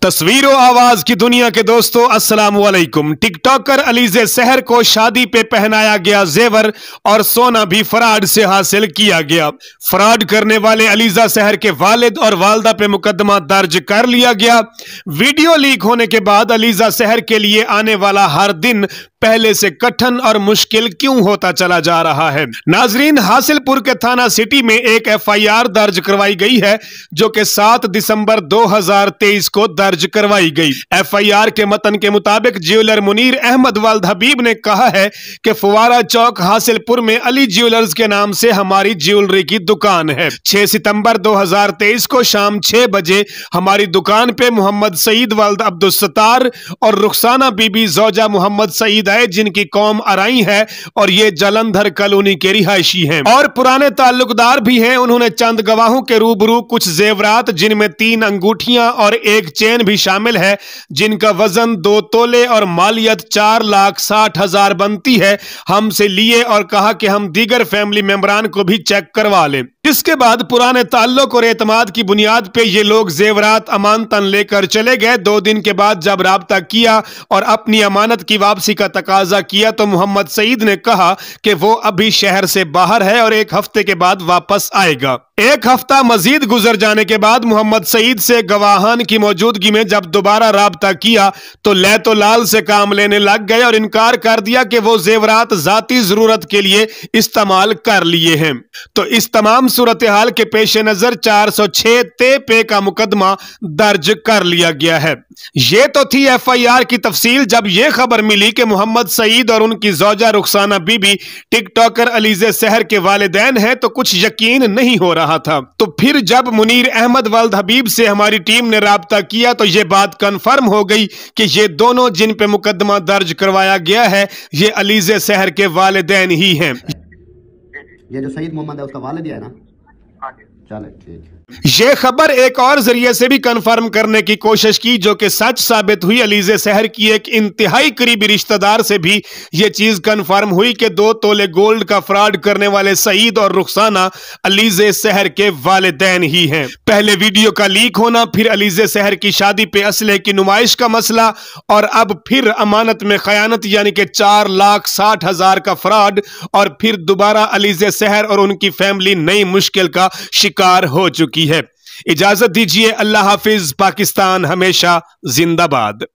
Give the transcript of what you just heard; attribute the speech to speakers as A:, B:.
A: तस्वीरों आवाज की दुनिया के दोस्तों अस्सलाम वालेकुम। टिकटॉकर अलीज़े सहर को शादी पे पहनाया गया जेवर और सोना भी फ्रॉड से हासिल किया गया। फ्रॉड करने वाले अलीज़ा सहर के वालिद और वालदा पे मुकदमा दर्ज कर लिया गया। वीडियो लीक होने के बाद अलीज़ा सहर के लिए आने वाला हर दिन पहले से कठिन और मुश्किल क्यों होता चला जा रहा है। नाजरीन, हासिलपुर के थाना सिटी में एक FIR दर्ज करवाई गई है जो कि 7 दिसंबर 2023 को दर्ज करवाई गई। FIR के मतन के मुताबिक ज्वेलर मुनीर अहमद वल्द हबीब ने कहा है कि फुवारा चौक हासिलपुर में अली ज्वेलर्स के नाम से हमारी ज्वेलरी की दुकान है। 6 सितंबर 2023 को शाम 6 बजे हमारी दुकान पे मोहम्मद सईद वल्द अब्दुस्सत्तार और रुखसाना बीबी जोजा मोहम्मद सईद आए, जिनकी कौम अराई है और ये जलंधर कॉलोनी के रिहायशी हैं और पुराने ताल्लुकदार भी हैं। उन्होंने चंद गवाहों के रूबरू कुछ जेवरात जिनमें 3 अंगूठियां और एक चेन भी शामिल है, जिनका वजन 2 तोले और मालियत 4,60,000 बनती है, हमसे लिए और कहा कि हम दीगर फैमिली मेंबरान को भी चेक करवा लें। इसके बाद पुराने ताल्लुक और एतमाद की बुनियाद पे ये लोग जेवरात अमानतन लेकर चले गए। 2 दिन के बाद जब राब्ता किया और अपनी अमानत की वापसी का तकाजा किया तो मोहम्मद सईद ने कहा कि वो अभी शहर से बाहर है और 1 हफ्ते के बाद वापस आएगा। 1 हफ्ता मजीद गुजर जाने के बाद मोहम्मद सईद से गवाहान की मौजूदगी में जब दोबारा राब्ता किया तो लैतो लाल से काम लेने लग गए और इनकार कर दिया कि वो जेवरात जाती जरूरत के लिए इस्तेमाल कर लिए हैं। तो इस तमाम सूरत हाल के पेश नजर 406 पे का मुकदमा दर्ज कर लिया गया है। ये तो थी FIR की तफसील। जब यह खबर मिली कि मोहम्मद सईद और उनकी जोजा रुखसाना बीबी टिकटॉकर अलीज़े सहर के वालिदैन हैं तो कुछ यकीन नहीं हो रहा था। तो फिर जब मुनीर अहमद वल्द हबीब से हमारी टीम ने राब्ता किया तो यह बात कंफर्म हो गई कि ये दोनों जिन पे मुकदमा दर्ज करवाया गया है ये अलीज़े सहर के वालिदैन ही हैं।
B: ये जो सईद मोहम्मद है उसका वालिद है ना? चले ठीक है।
A: ये खबर एक और जरिए से भी कंफर्म करने की कोशिश की जो कि सच साबित हुई। अलीज़े सहर की एक इंतहाई करीबी रिश्तेदार से भी ये चीज कंफर्म हुई कि 2 तोले गोल्ड का फ्रॉड करने वाले सईद और रुखसाना अलीज़े सहर के वालिदैन ही हैं। पहले वीडियो का लीक होना, फिर अलीज़े सहर की शादी पे असले की नुमाइश का मसला और अब फिर अमानत में खयानत यानी कि 4,60,000 का फ्रॉड और फिर दोबारा अलीज़े सहर और उनकी फैमिली नई मुश्किल का शिकार हो चुकी है। इजाजत दीजिए, अल्लाह हाफिज। पाकिस्तान हमेशा जिंदाबाद।